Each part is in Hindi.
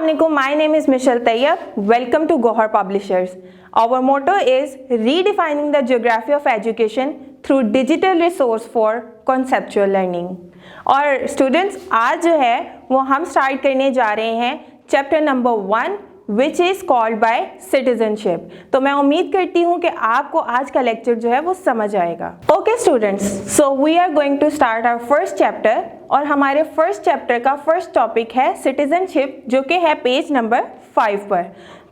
Assalamualaikum, my name is Michelle Tayyab. Welcome to Gohar Publishers. Our motto is redefining the geography of education through digital resource for conceptual learning. और स्टूडेंट्स आज जो है वो हम स्टार्ट करने जा रहे हैं chapter number 1 which is called by citizenship. तो मैं उम्मीद करती हूँ कि आपको आज का लेक्चर जो है वो समझ आएगा। Okay students, so we are going to start our first chapter और हमारे फर्स्ट चैप्टर का फर्स्ट टॉपिक है सिटीजनशिप, जो कि है पेज नंबर 5 पर।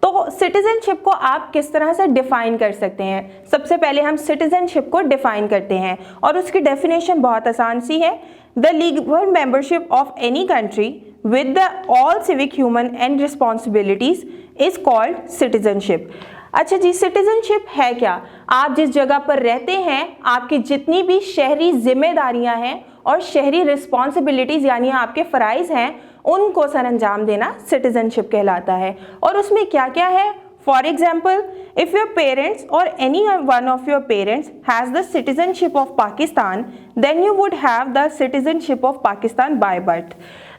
तो सिटीजनशिप को आप किस तरह से डिफाइन कर सकते हैं? सबसे पहले हम सिटीजनशिप को डिफाइन करते हैं और उसकी डेफिनेशन बहुत आसान सी है। The legal membership of any country with the all civic human and responsibilities is called citizenship। अच्छा जी, सिटीजनशिप है क्या? आप जिस जगह पर रहते हैं, आपकी जितनी भी शहरी जिम्मेदारियां हैं और शहरी रिस्पॉन्सिबिलिटीज़ यानी आपके फ़राइज़ हैं, उनको सर अंजाम देना सिटीजनशिप कहलाता है। और उसमें क्या क्या है? For example, if your parents और any one of your parents has the citizenship of Pakistan, then you would have the citizenship of Pakistan by birth.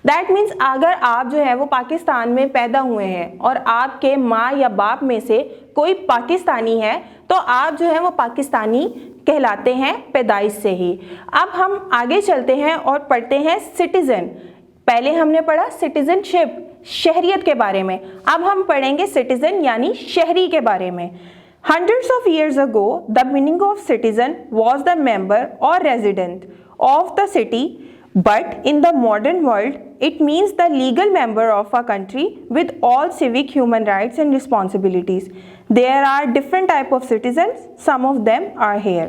That means अगर आप जो है वो पाकिस्तान में पैदा हुए हैं और आपके माँ या बाप में से कोई पाकिस्तानी है, तो आप जो है वो पाकिस्तानी कहलाते हैं पैदाइश से ही। अब हम आगे चलते हैं और पढ़ते हैं सिटीज़न। पहले हमने पढ़ा सिटीजनशिप, शहरियत के बारे में। अब हम पढ़ेंगे सिटीज़न यानी शहरी के बारे में। Hundreds of years ago, the meaning of citizen was the member or resident of the city. But in the modern world, it means the legal member of a country with all civic human rights and responsibilities. There are different type of citizens. Some of them are here.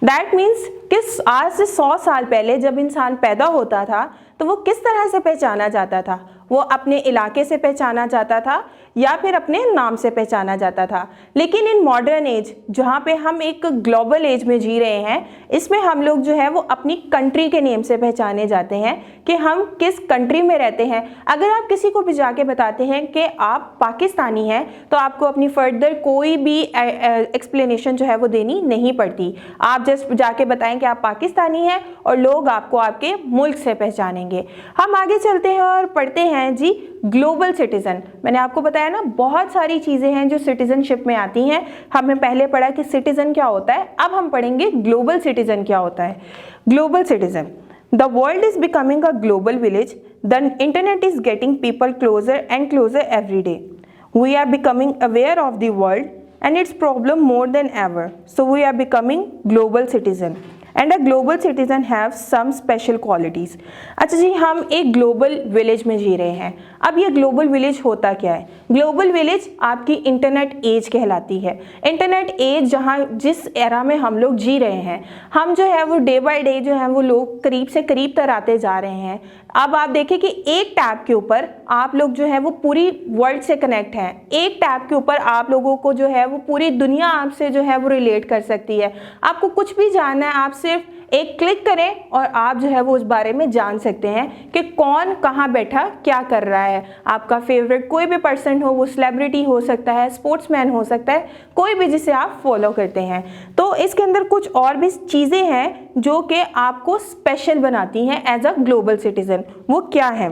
That means कि आज से 100 साल पहले जब इंसान पैदा होता था तो वो किस तरह से पहचाना जाता था? वो अपने इलाके से पहचाना जाता था या फिर अपने नाम से पहचाना जाता था। लेकिन इन मॉडर्न एज, जहाँ पे हम एक ग्लोबल एज में जी रहे हैं, इसमें हम लोग जो है वो अपनी कंट्री के नेम से पहचाने जाते हैं कि हम किस कंट्री में रहते हैं। अगर आप किसी को भी जाके बताते हैं कि आप पाकिस्तानी हैं, तो आपको अपनी फर्दर कोई भी एक्सप्लेनेशन जो है वो देनी नहीं पड़ती। आप जस्ट जाके बताएं कि आप पाकिस्तानी हैं और लोग आपको आपके मुल्क से पहचानेंगे। हम आगे चलते हैं और पढ़ते हैं जी ग्लोबल सिटीजन। मैंने आपको बताया ना, बहुत सारी चीजें हैं जो सिटीजनशिप में आती हैं। हमने पहले पढ़ा कि सिटीजन क्या होता है, अब हम पढ़ेंगे ग्लोबल सिटीजन क्या होता है। Global citizen, the world is becoming a global village, the internet is getting people closer and closer every day. We are becoming aware of the world and its problem more than ever, so we are becoming global citizen and a global citizen have some special qualities। अच्छा जी, हम एक ग्लोबल विलेज में जी रहे हैं। अब ये ग्लोबल विलेज होता क्या है? ग्लोबल विलेज आपकी इंटरनेट एज कहलाती है। इंटरनेट एज जहाँ जिस एरा में हम लोग जी रहे हैं, हम जो है वो डे बाय डे जो है वो लोग करीब से करीब तर आते जा रहे हैं। अब आप देखें कि एक टैब के ऊपर आप लोग जो है वो पूरी वर्ल्ड से कनेक्ट हैं। एक टैब के ऊपर आप लोगों को जो है वो पूरी दुनिया आपसे जो है वो रिलेट कर सकती है। आपको कुछ भी जानना है, आप सिर्फ एक क्लिक करें और आप जो है वो उस बारे में जान सकते हैं कि कौन कहाँ बैठा क्या कर रहा है। आपका फेवरेट कोई भी पर्सन हो, वो सेलिब्रिटी हो सकता है, स्पोर्ट्समैन हो सकता है, कोई भी जिसे आप फॉलो करते हैं। तो इसके अंदर कुछ और भी चीज़ें हैं जो कि आपको स्पेशल बनाती हैं एज अ ग्लोबल सिटीजन। वो क्या है?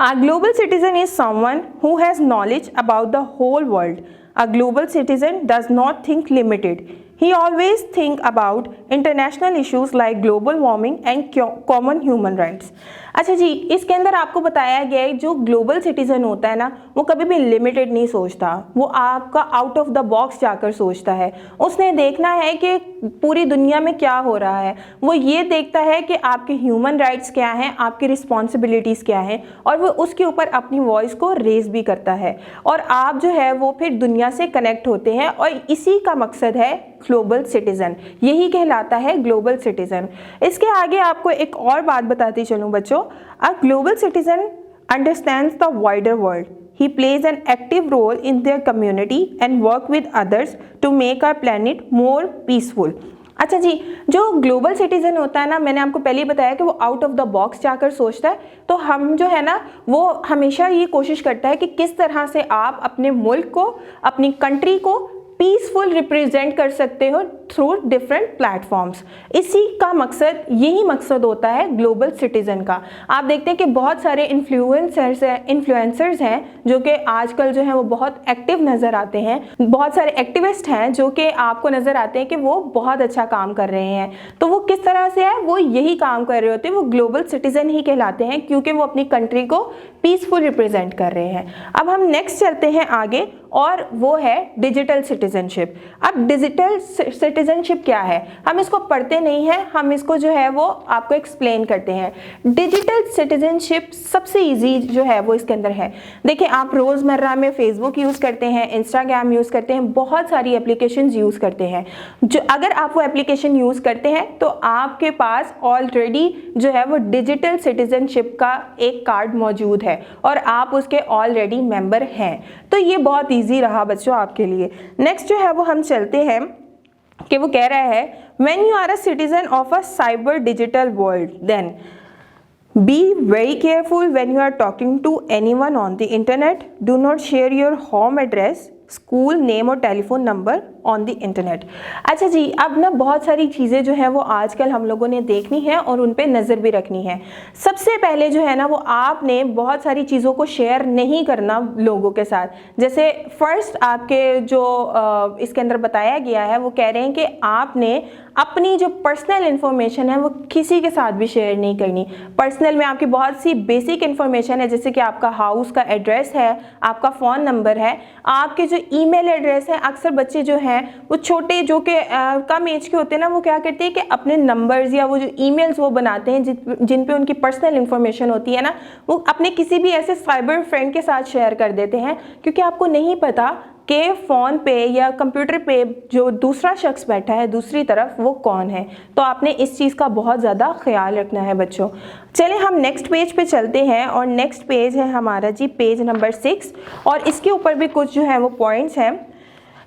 A global citizen is someone who has knowledge about the whole world. A global citizen does not think limited. He always think about international issues like global warming and common human rights। अच्छा जी, इसके अंदर आपको बताया गया है जो ग्लोबल सिटीज़न होता है ना, वो कभी भी लिमिटेड नहीं सोचता। वो आपका आउट ऑफ द बॉक्स जाकर सोचता है। उसने देखना है कि पूरी दुनिया में क्या हो रहा है। वो ये देखता है कि आपके ह्यूमन राइट्स क्या हैं, आपकी रिस्पॉन्सिबिलिटीज़ क्या हैं, और वो उसके ऊपर अपनी वॉइस को रेज भी करता है। और आप जो है वो फिर दुनिया से कनेक्ट होते हैं, और इसी का मकसद है ग्लोबल सिटीज़न। यही कहलाता है ग्लोबल सिटीज़न। इसके आगे आपको एक और बात बताती चलूँ बच्चों। A global citizen understands the wider world. He plays an active role in their community and work with others to make our planet more peaceful। अच्छा जी, जो ग्लोबल सिटीज़न होता है ना, मैंने आपको पहले ही बताया कि वो आउट ऑफ द बॉक्स जाकर सोचता है। तो हम जो है ना वो हमेशा ये कोशिश करता है कि किस तरह से आप अपने मुल्क को, अपनी कंट्री को पीसफुल रिप्रेजेंट कर सकते हो थ्रू डिफरेंट प्लेटफॉर्म्स। इसी का मकसद, यही मकसद होता है ग्लोबल सिटीजन का। आप देखते हैं कि बहुत सारे इन्फ्लुएंसर्स हैं जो कि आजकल जो है वो बहुत एक्टिव नज़र आते हैं, बहुत सारे एक्टिविस्ट हैं जो कि आपको नज़र आते हैं कि वो बहुत अच्छा काम कर रहे हैं। तो वो किस तरह से है, वो यही काम कर रहे होते हैं, वो ग्लोबल सिटीजन ही कहलाते हैं क्योंकि वो अपनी कंट्री को पीसफुल रिप्रेजेंट कर रहे हैं। अब हम नेक्स्ट चलते हैं आगे, और वो है डिजिटल सिटीजनशिप। अब डिजिटल सिटीजनशिप क्या है, हम इसको पढ़ते नहीं हैं, हम इसको जो है वो आपको एक्सप्लेन करते हैं। डिजिटल सिटीजनशिप सबसे इजी जो है वो इसके अंदर है। देखिए, आप रोज़मर्रा में फेसबुक यूज़ करते हैं, इंस्टाग्राम यूज़ करते हैं, बहुत सारी एप्लीकेशंस यूज़ करते हैं। जो अगर आप वो एप्लीकेशन यूज़ करते हैं तो आपके पास ऑलरेडी जो है वो डिजिटल सिटीजनशिप का एक कार्ड मौजूद है और आप उसके ऑलरेडी मेंबर हैं। तो ये बहुत ईजी रहा बच्चों आपके लिए। नेक्स्ट जो है वो हम चलते हैं कि वो कह रहा है when you are a citizen of a cyber digital world then be very careful when you are talking to anyone on the internet. Do not share your home address, school name और telephone number on the internet. अच्छा जी, अब ना बहुत सारी चीज़ें जो हैं वो आजकल हम लोगों ने देखनी है और उन पे नज़र भी रखनी है। सबसे पहले जो है ना वो आपने बहुत सारी चीज़ों को शेयर नहीं करना लोगों के साथ। जैसे फर्स्ट आपके जो इसके अंदर बताया गया है, वो कह रहे हैं कि आपने अपनी जो पर्सनल इन्फॉर्मेशन है वो किसी के साथ भी शेयर नहीं करनी। पर्सनल में आपकी बहुत सी बेसिक इन्फॉर्मेशन है, जैसे कि आपका हाउस का एड्रेस है, आपका फ़ोन नंबर है, आपके जो ईमेल एड्रेस है। अक्सर बच्चे जो हैं वो छोटे जो कि कम एज के होते हैं ना, वो क्या करते हैं कि अपने नंबर्स या वो जो ईमेल्स वो बनाते हैं जिन पे उनकी पर्सनल इन्फॉर्मेशन होती है ना, वो अपने किसी भी ऐसे साइबर फ्रेंड के साथ शेयर कर देते हैं, क्योंकि आपको नहीं पता कि फ़ोन पे या कंप्यूटर पे जो दूसरा शख्स बैठा है दूसरी तरफ वो कौन है। तो आपने इस चीज़ का बहुत ज़्यादा ख्याल रखना है बच्चों। चलें हम नेक्स्ट पेज पे चलते हैं, और नेक्स्ट पेज है हमारा जी पेज नंबर 6, और इसके ऊपर भी कुछ जो है वो पॉइंट्स हैं।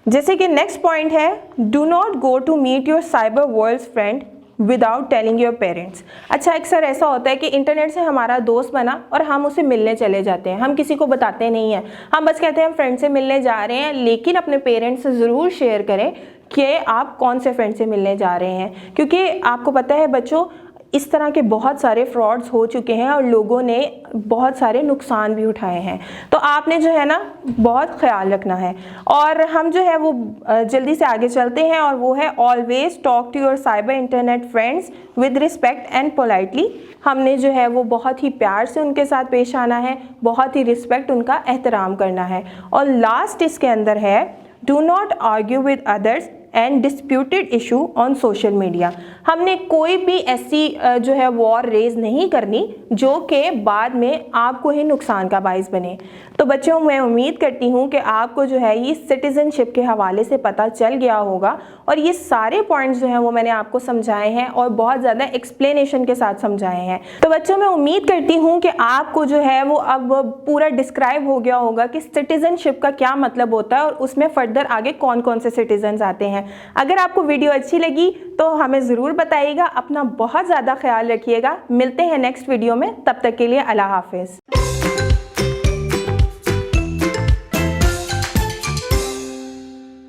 जैसे कि नेक्स्ट पॉइंट है do not go to meet your cyber world friend without telling your parents. अच्छा, अक्सर ऐसा होता है कि इंटरनेट से हमारा दोस्त बना और हम उसे मिलने चले जाते हैं, हम किसी को बताते नहीं हैं, हम बस कहते हैं हम फ्रेंड से मिलने जा रहे हैं, लेकिन अपने पेरेंट्स से ज़रूर शेयर करें कि आप कौन से फ्रेंड से मिलने जा रहे हैं, क्योंकि आपको पता है बच्चों इस तरह के बहुत सारे फ्रॉड्स हो चुके हैं और लोगों ने बहुत सारे नुकसान भी उठाए हैं। तो आपने जो है ना बहुत ख्याल रखना है। और हम जो है वो जल्दी से आगे चलते हैं, और वो है always talk to your cyber internet friends with respect and politely. हमने जो है वो बहुत ही प्यार से उनके साथ पेश आना है, बहुत ही रिस्पेक्ट, उनका एहतराम करना है। और लास्ट इसके अंदर है do not argue with others and disputed issue on social media. हमने कोई भी ऐसी जो है वॉर रेज नहीं करनी जो कि बाद में आपको ही नुकसान का बाइस बने। तो बच्चों, मैं उम्मीद करती हूँ कि आपको जो है ये सिटीजनशिप के हवाले से पता चल गया होगा, और ये सारे पॉइंट्स जो हैं वो मैंने आपको समझाए हैं और बहुत ज़्यादा एक्सप्लेनेशन के साथ समझाए हैं। तो बच्चों, मैं उम्मीद करती हूँ कि आपको जो है वो अब पूरा डिस्क्राइब हो गया होगा कि सिटीजनशिप का क्या मतलब होता है और उसमें फर्दर आगे कौन कौन से सिटीजन्स आते हैं। अगर आपको वीडियो अच्छी लगी तो हमें ज़रूर बताइएगा। अपना बहुत ज़्यादा ख्याल रखिएगा। मिलते हैं नेक्स्ट वीडियो में, तब तक के लिए अल्लाह हाफिज़।